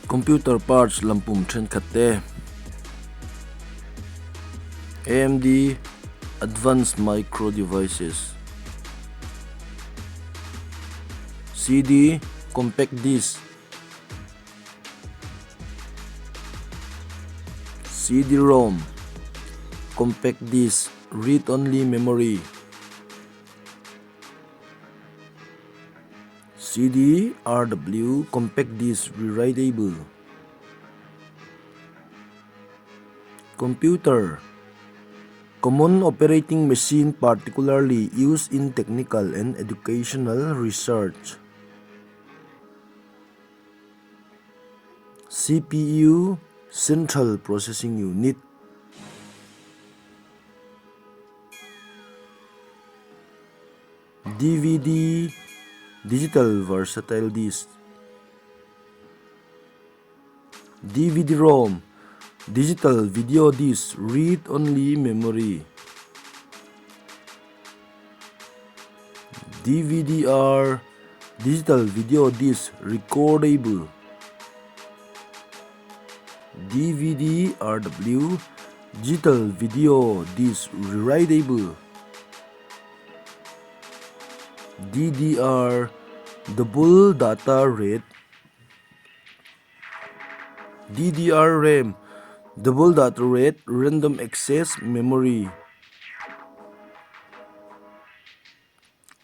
Computer parts Lampum thenkhat AMD Advanced Micro Devices CD Compact Disc CD-ROM Compact Disc Read-Only Memory CD-RW Compact Disc Rewritable Computer Common operating machine particularly used in technical and educational research. CPU Central Processing Unit. DVD Digital Versatile Disc. DVD-ROM Digital Video Disc Read-Only Memory. DVD-R Digital Video Disc Recordable. DVD-RW Digital Video Disc Rewritable. DDR Double Data Rate. DDR-RAM Double Data Rate Random Access Memory.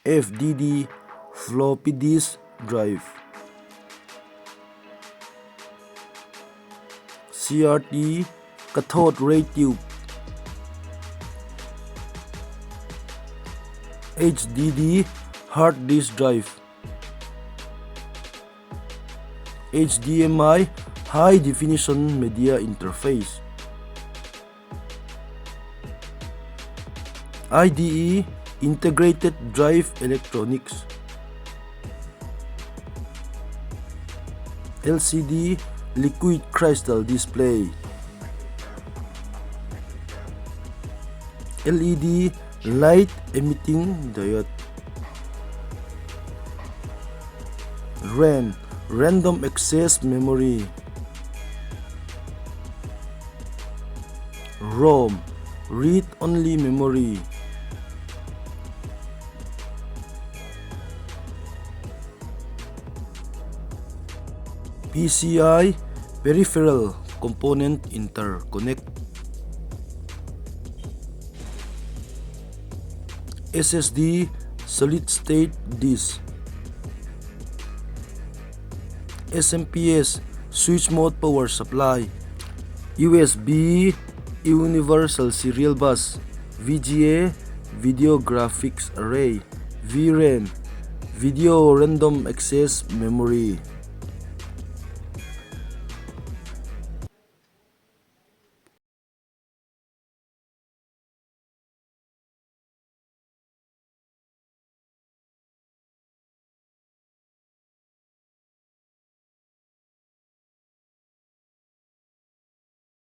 FDD Floppy Disk Drive. CRT Cathode Ray Tube. HDD Hard Disk Drive. HDMI High Definition Media Interface. IDE Integrated Drive Electronics. LCD Liquid Crystal Display. LED Light Emitting Diode. RAM Random Access Memory. ROM Read-Only Memory. PCI Peripheral Component Interconnect. SSD Solid State Disk. SMPS Switch Mode Power Supply. USB Universal Serial Bus. VGA Video Graphics Array. VRAM Video Random Access Memory.